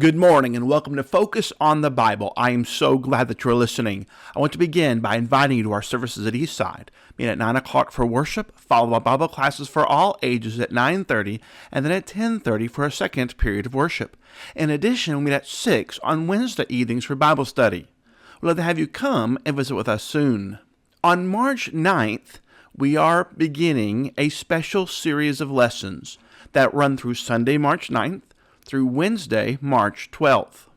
Good morning and welcome to Focus on the Bible. I am so glad that you're listening. I want to begin by inviting you to our services at Eastside. Meet at 9 o'clock for worship, followed by Bible classes for all ages at 9:30, and then at 10:30 for a second period of worship. In addition, we meet at 6 on Wednesday evenings for Bible study. We'd love to have you come and visit with us soon. On March 9th, we are beginning a special series of lessons that run through Sunday, March 9th, through Wednesday, March 12th.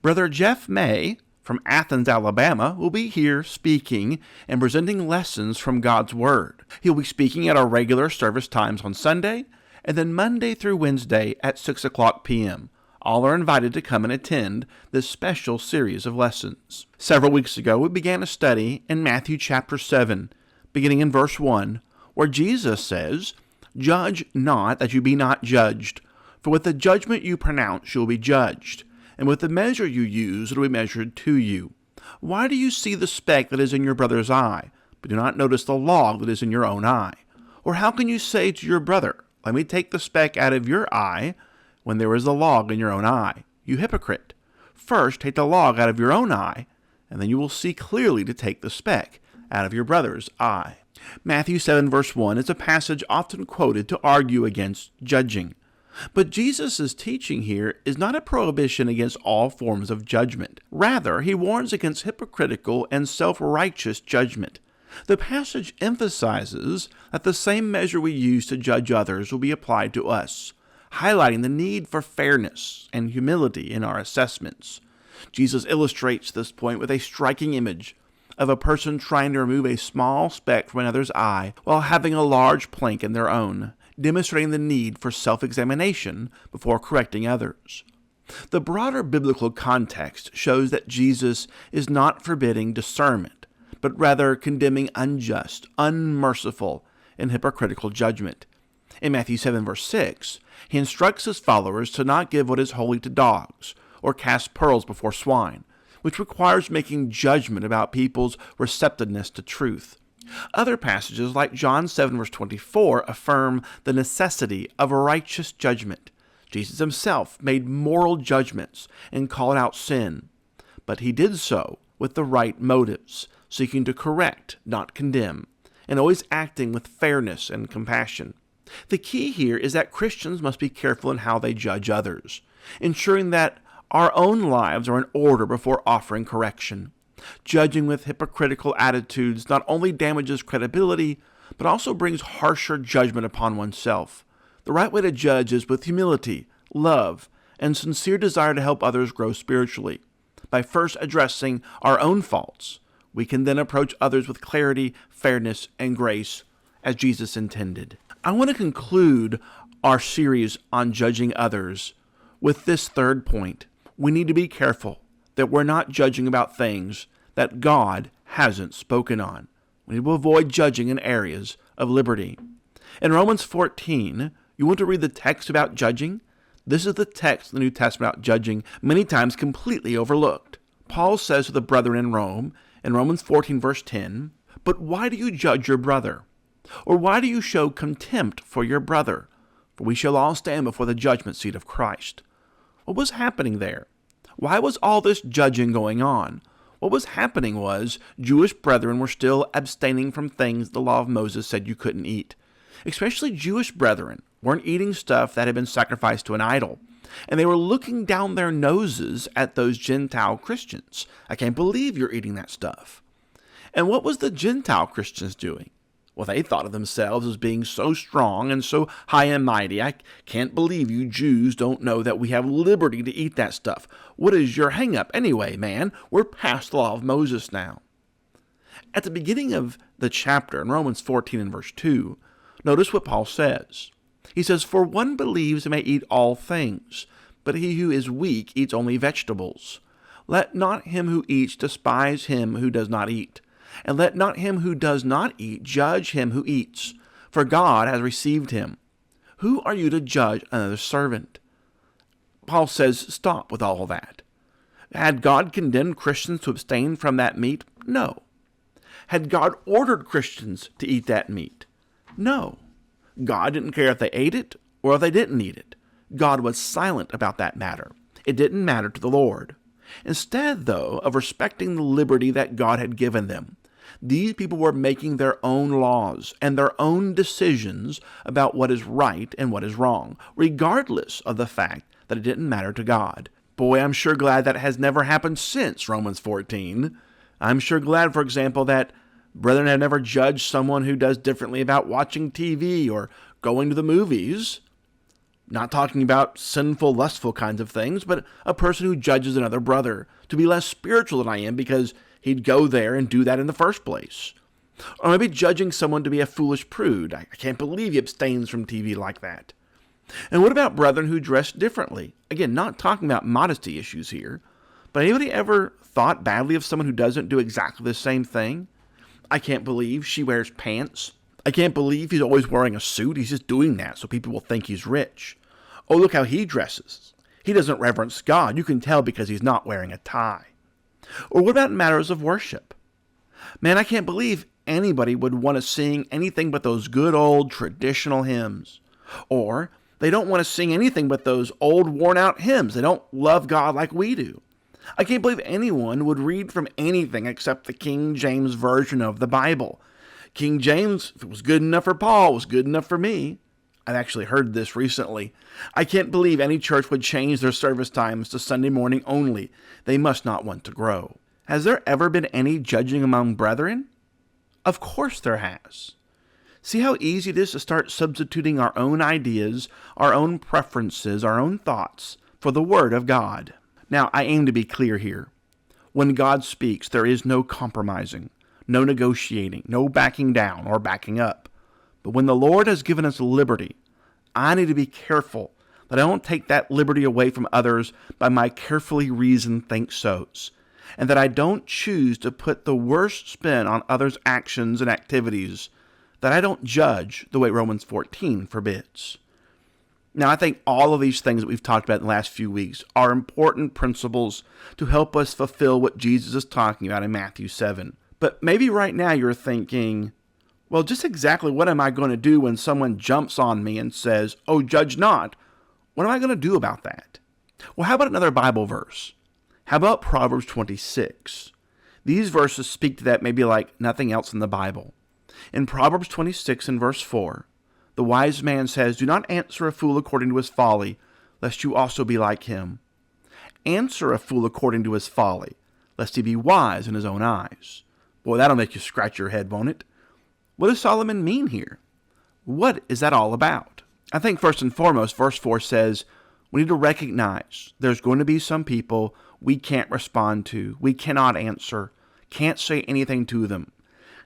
Brother Jeff May from Athens, Alabama, will be here speaking and presenting lessons from God's Word. He'll be speaking at our regular service times on Sunday, and then Monday through Wednesday at 6 o'clock p.m. All are invited to come and attend this special series of lessons. Several weeks ago, we began a study in Matthew chapter 7, beginning in verse 1, where Jesus says, "Judge not that you be not judged. For with the judgment you pronounce, you will be judged, and with the measure you use, it will be measured to you. Why do you see the speck that is in your brother's eye, but do not notice the log that is in your own eye? Or how can you say to your brother, let me take the speck out of your eye, when there is a log in your own eye? You hypocrite! First take the log out of your own eye, and then you will see clearly to take the speck out of your brother's eye." Matthew 7 verse 1 is a passage often quoted to argue against judging. But Jesus' teaching here is not a prohibition against all forms of judgment. Rather, he warns against hypocritical and self-righteous judgment. The passage emphasizes that the same measure we use to judge others will be applied to us, highlighting the need for fairness and humility in our assessments. Jesus illustrates this point with a striking image of a person trying to remove a small speck from another's eye while having a large plank in their own, demonstrating the need for self-examination before correcting others. The broader biblical context shows that Jesus is not forbidding discernment, but rather condemning unjust, unmerciful, and hypocritical judgment. In Matthew 7 verse 6, he instructs his followers to not give what is holy to dogs, or cast pearls before swine, which requires making judgment about people's receptiveness to truth. Other passages, like John 7 verse 24, affirm the necessity of a righteous judgment. Jesus himself made moral judgments and called out sin, but he did so with the right motives, seeking to correct, not condemn, and always acting with fairness and compassion. The key here is that Christians must be careful in how they judge others, ensuring that our own lives are in order before offering correction. Judging with hypocritical attitudes not only damages credibility, but also brings harsher judgment upon oneself. The right way to judge is with humility, love, and sincere desire to help others grow spiritually. By first addressing our own faults, we can then approach others with clarity, fairness, and grace, as Jesus intended. I want to conclude our series on judging others with this third point. We need to be careful that we're not judging about things that God hasn't spoken on. We need to avoid judging in areas of liberty. In Romans 14, you want to read the text about judging? This is the text in the New Testament about judging, many times completely overlooked. Paul says to the brethren in Rome, in Romans 14 verse 10, "But why do you judge your brother? Or why do you show contempt for your brother? For we shall all stand before the judgment seat of Christ." What was happening there? Why was all this judging going on? What was happening was Jewish brethren were still abstaining from things the law of Moses said you couldn't eat. Especially Jewish brethren weren't eating stuff that had been sacrificed to an idol. And they were looking down their noses at those Gentile Christians. I can't believe you're eating that stuff. And what was the Gentile Christians doing? Well, they thought of themselves as being so strong and so high and mighty. I can't believe you Jews don't know that we have liberty to eat that stuff. What is your hang-up anyway, man? We're past the law of Moses now. At the beginning of the chapter, in Romans 14 and verse 2, notice what Paul says. He says, "For one believes he may eat all things, but he who is weak eats only vegetables. Let not him who eats despise him who does not eat. And let not him who does not eat judge him who eats, for God has received him. Who are you to judge another's servant?" Paul says, stop with all that. Had God condemned Christians to abstain from that meat? No. Had God ordered Christians to eat that meat? No. God didn't care if they ate it or if they didn't eat it. God was silent about that matter. It didn't matter to the Lord. Instead, though, of respecting the liberty that God had given them, these people were making their own laws and their own decisions about what is right and what is wrong, regardless of the fact that it didn't matter to God. Boy, I'm sure glad that has never happened since Romans 14. I'm sure glad, for example, that brethren have never judged someone who does differently about watching TV or going to the movies. Not talking about sinful, lustful kinds of things, but a person who judges another brother to be less spiritual than I am because he'd go there and do that in the first place. Or maybe judging someone to be a foolish prude. I can't believe he abstains from TV like that. And what about brethren who dress differently? Again, not talking about modesty issues here, but anybody ever thought badly of someone who doesn't do exactly the same thing? I can't believe she wears pants. I can't believe he's always wearing a suit. He's just doing that so people will think he's rich. Oh, look how he dresses. He doesn't reverence God. You can tell because he's not wearing a tie. Or what about matters of worship? Man, I can't believe anybody would want to sing anything but those good old traditional hymns. Or they don't want to sing anything but those old worn-out hymns. They don't love God like we do. I can't believe anyone would read from anything except the King James Version of the Bible. King James, if it was good enough for Paul, it was good enough for me. I've actually heard this recently. I can't believe any church would change their service times to Sunday morning only. They must not want to grow. Has there ever been any judging among brethren? Of course there has. See how easy it is to start substituting our own ideas, our own preferences, our own thoughts for the Word of God. Now, I aim to be clear here. When God speaks, there is no compromising, no negotiating, no backing down or backing up. But when the Lord has given us liberty, I need to be careful that I don't take that liberty away from others by my carefully reasoned think-sos, and that I don't choose to put the worst spin on others' actions and activities, that I don't judge the way Romans 14 forbids. Now, I think all of these things that we've talked about in the last few weeks are important principles to help us fulfill what Jesus is talking about in Matthew 7. But maybe right now you're thinking, well, just exactly what am I going to do when someone jumps on me and says, "Oh, judge not"? What am I going to do about that? Well, how about another Bible verse? How about Proverbs 26? These verses speak to that maybe like nothing else in the Bible. In Proverbs 26 and verse 4, the wise man says, "Do not answer a fool according to his folly, lest you also be like him. Answer a fool according to his folly, lest he be wise in his own eyes." Boy, that'll make you scratch your head, won't it? What does Solomon mean here? What is that all about? I think first and foremost, verse 4 says, we need to recognize there's going to be some people we can't respond to, we cannot answer, can't say anything to them.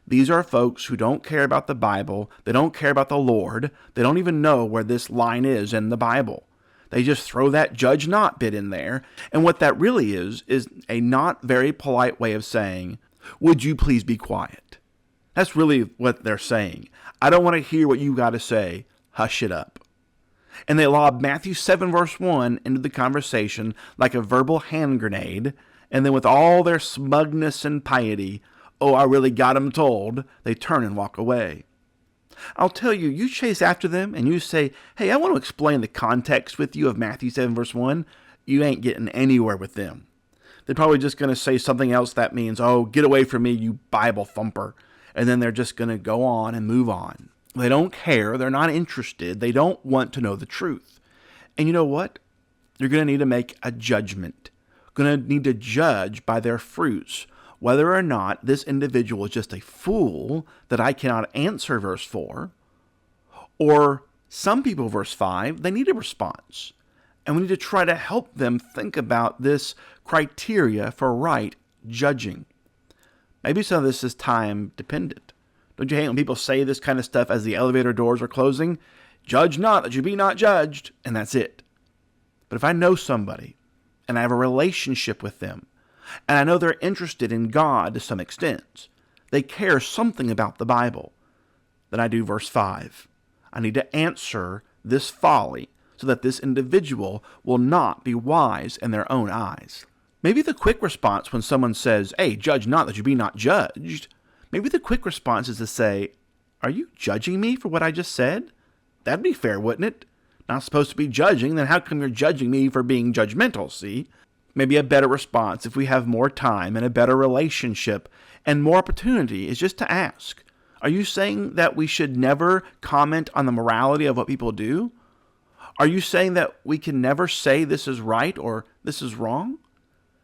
These are folks who don't care about the Bible, they don't care about the Lord, they don't even know where this line is in the Bible. They just throw that judge not bit in there, and what that really is a not very polite way of saying, would you please be quiet? That's really what they're saying. I don't want to hear what you got to say. Hush it up. And they lob Matthew 7 verse 1 into the conversation like a verbal hand grenade, and then with all their smugness and piety, "Oh, I really got 'em told," they turn and walk away. I'll tell you, you chase after them and you say, "Hey, I want to explain the context with you of Matthew 7 verse 1, you ain't getting anywhere with them. They're probably just going to say something else that means, "Oh, get away from me, you Bible thumper." And then they're just going to go on and move on. They don't care. They're not interested. They don't want to know the truth. And you know what? You're going to need to make a judgment. Going to need to judge by their fruits whether or not this individual is just a fool that I cannot answer, verse 4, or some people, verse 5, they need a response. And we need to try to help them think about this criteria for right judging. Maybe some of this is time dependent. Don't you hate when people say this kind of stuff as the elevator doors are closing? Judge not that you be not judged, and that's it. But if I know somebody, and I have a relationship with them, and I know they're interested in God to some extent, they care something about the Bible, then I do verse 5. I need to answer this folly so that this individual will not be wise in their own eyes. Maybe the quick response when someone says, "Hey, judge not that you be not judged," maybe the quick response is to say, "Are you judging me for what I just said?" That'd be fair, wouldn't it? not supposed to be judging, then how come you're judging me for being judgmental, see? Maybe a better response, if we have more time and a better relationship and more opportunity, is just to ask, are you saying that we should never comment on the morality of what people do? Are you saying that we can never say this is right or this is wrong?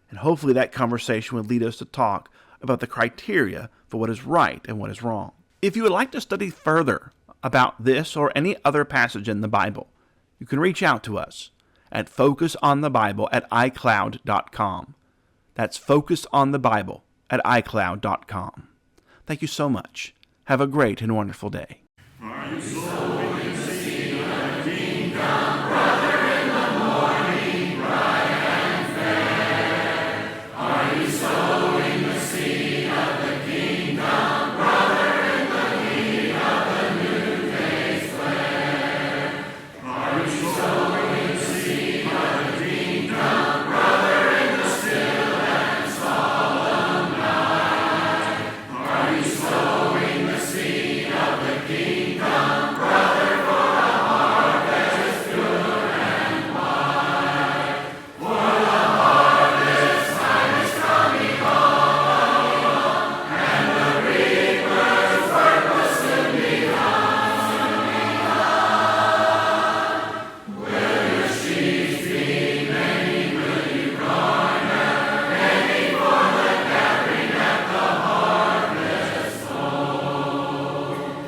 And hopefully that conversation would lead us to talk about the criteria for what is right and what is wrong. If you would like to study further about this or any other passage in the Bible, you can reach out to us at focusonthebible@icloud.com. That's focusonthebible@icloud.com. Thank you so much. Have a great and wonderful day.